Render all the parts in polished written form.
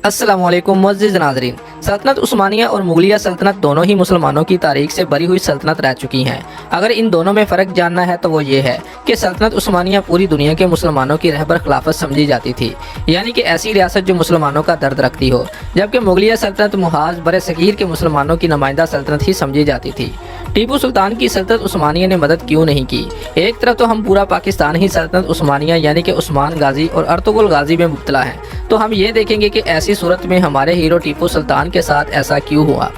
अस्सलामुअलैकुम मुअज़्ज़िज़ नाज़रीन। सल्तनत उस्मानिया और मुगलिया सल्तनत दोनों ही मुसलमानों की तारीख से बरी हुई सल्तनत रह चुकी हैं। अगर इन दोनों में फ़र्क जानना है तो वो ये है कि सल्तनत उस्मानिया पूरी दुनिया के मुसलमानों की रहबर खिलाफत समझी जाती थी, यानी कि ऐसी रियासत जो मुसलमानों का दर्द रखती हो, जबकि मुगलिया सल्तनत मुहाज बर सगीर के मुसलमानों की नुमाइंदा सल्तनत ही समझी जाती थी। टीपू सुल्तान की सल्तनत उस्मानिया ने मदद क्यों नहीं की? एक तरफ तो हम पूरा पाकिस्तान ही सल्तनत उस्मानिया यानी कि उस्मान गाजी और अर्तुगरुल गाजी में मुब्तला है, तो हम ये देखेंगे कि ऐसी सूरत में हमारे हीरो टीपू सुल्तान के साथ ऐसा क्यों हुआ।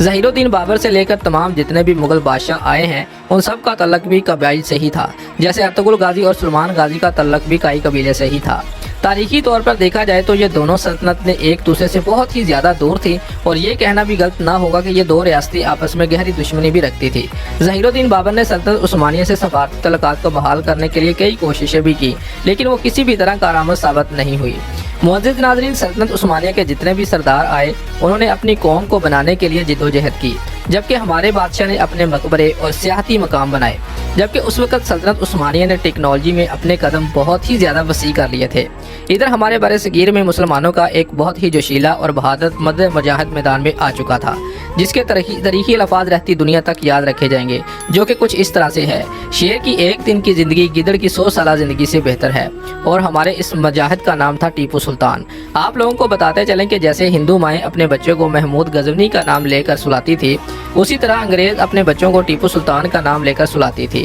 ज़हीरुद्दीन बाबर से लेकर तमाम जितने भी मुगल बादशाह आए हैं उन सब का तल्लक भी कबाइल से ही था, जैसे अर्तुगरुल गाजी और सुलेमान गाजी का तल्लक भी काई कबीले से ही था। तारीखी तौर पर देखा जाए तो ये दोनों सल्तनत ने एक दूसरे से बहुत ही ज़्यादा दूर थी, और ये कहना भी गलत ना होगा कि ये दो रियासतें आपस में गहरी दुश्मनी भी रखती थी। ज़हीरुद्दीन बाबर ने सल्तनत उस्मानिया से सफारती तल्लुकात को बहाल करने के लिए कई कोशिशें भी की, लेकिन वो किसी भी तरह कारआमद साबित नहीं हुई। मुअज़्ज़िज़ नाज़रीन, सल्तनत उस्मानिया के जितने भी सरदार आए उन्होंने अपनी कौम को बनाने के लिए जिद्दोजहद की, जबकि हमारे बादशाह ने अपने मकबरे और सियाहती मकाम बनाए। जबकि उस वक्त सल्तनत उस्मानिया ने टेक्नोलॉजी में अपने कदम बहुत ही ज़्यादा वसी कर लिए थे। इधर हमारे बरसगीर में मुसलमानों का एक बहुत ही जोशीला और बहादुर मर्द मुजाहिद मैदान में आ चुका था, जिसके तरीक़ी लफ़ाज़ रहती दुनिया तक याद रखे जाएंगे, जो कि कुछ इस तरह से है: शेर की एक दिन की ज़िंदगी गिदड़ की 100 साल ज़िंदगी से बेहतर है। और हमारे इस मुजाहिद का नाम था टीपू सुल्तान। आप लोगों को बताते चलें कि जैसे हिंदू माएँ अपने बच्चों को महमूद गज़नी का नाम लेकर सुलाती थी, उसी तरह अंग्रेज़ अपने बच्चों को टीपू सुल्तान का नाम लेकर सुलाती थी।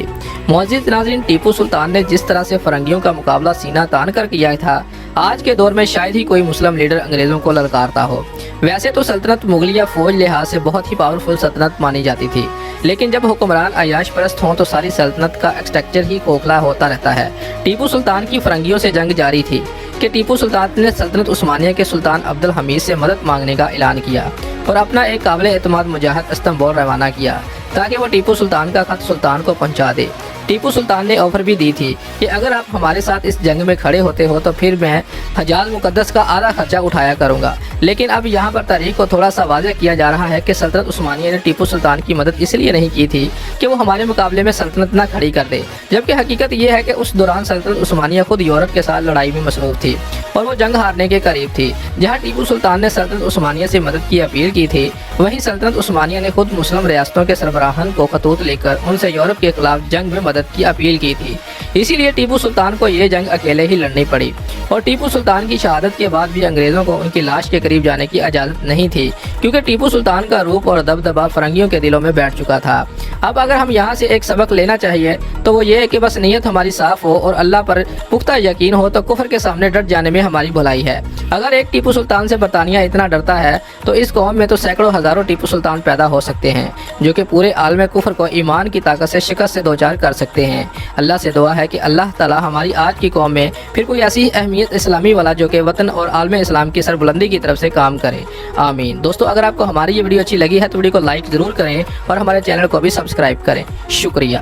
मुअज़्ज़िज़ नाज़रीन, टीपू सुल्तान ने जिस तरह से फरंगियों का मुकाबला सीना तान कर किया था, आज के दौर में शायद ही कोई मुस्लिम लीडर अंग्रेज़ों को ललकारता हो। वैसे तो सल्तनत मुगलिया फ़ौज लिहाज से बहुत ही पावरफुल सल्तनत मानी जाती थी, लेकिन जब हुक्मरान अयाश परस्त हों तो सारी सल्तनत का स्ट्रक्चर ही खोखला होता रहता है। टीपू सुल्तान की फरंगियों से जंग जारी थी कि टीपू सुल्तान ने सल्तनत उस्मानिया के सुल्तान अब्दुल हमीद से मदद मांगने का ऐलान किया और अपना एक काबिल एतमाद मुजाहिद इस्तांबुल रवाना किया ताकि वो टीपू सुल्तान का खत सुल्तान को पहुंचा दे। टीपू सुल्तान ने ऑफर भी दी थी कि अगर आप हमारे साथ इस जंग में खड़े होते हो तो फिर मैं हजाज मुकद्दस का आधा खर्चा उठाया करूंगा। लेकिन अब यहाँ पर तारीख को थोड़ा सा वाज़ेह किया जा रहा है कि सल्तनत उस्मानिया ने टीपू सुल्तान की मदद इसलिए नहीं की थी कि वो हमारे मुकाबले में सल्तनत ना खड़ी कर दे, जबकि हकीकत ये है कि उस दौरान सल्तनत उस्मानिया खुद यूरोप के साथ लड़ाई में मसरूफ़ थी और वो जंग हारने के करीब थी। जहाँ टीपू सुल्तान ने सल्तनत उस्मानिया से मदद की अपील की थी, वहीं सल्तनत उस्मानिया ने खुद मुस्लिम रियासतों के सरबराहान को खतूत लेकर उनसे यूरोप के खिलाफ जंग में मदद की अपील की थी। इसीलिए टीपू सुल्तान को ये जंग अकेले ही लड़नी पड़ी, और टीपू सुल्तान की शहादत के बाद भी अंग्रेज़ों को उनकी लाश के करीब जाने की इजाज़त नहीं थी, क्योंकि टीपू सुल्तान का रूप और दबदबा फरंगियों के दिलों में बैठ चुका था। अब अगर हम यहाँ से एक सबक लेना चाहिए तो वो ये है कि बस नीयत हमारी साफ़ हो और अल्लाह पर पुख्ता यकीन हो तो कुफ्र के सामने डट जाने में हमारी भलाई है। अगर एक टीपू सुल्तान से बरतानिया इतना डरता है तो इस कौम में तो सैकड़ों हज़ारों टीपू सुल्तान पैदा हो सकते हैं, जो कि पूरे आलम कुफ्र को ईमान की ताकत से शिकस्त से दोचार कर सकते हैं। अल्लाह से दुआ है कि अल्लाह ताला हमारी आज की कौम में फिर कोई ऐसी अहमियत इस्लामी वाला जो कि वतन और आलम इस्लाम की सरबुलंदी की तरफ से काम करे। आमीन। दोस्तों, अगर आपको हमारी ये वीडियो अच्छी लगी है तो वीडियो को लाइक ज़रूर करें और हमारे चैनल को भी सब्सक्राइब करें। शुक्रिया।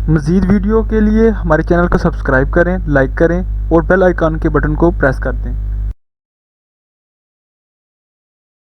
मज़ीद वीडियो के लिए हमारे चैनल को सब्सक्राइब करें, लाइक करें और बेल आइकन के बटन को प्रेस कर दें।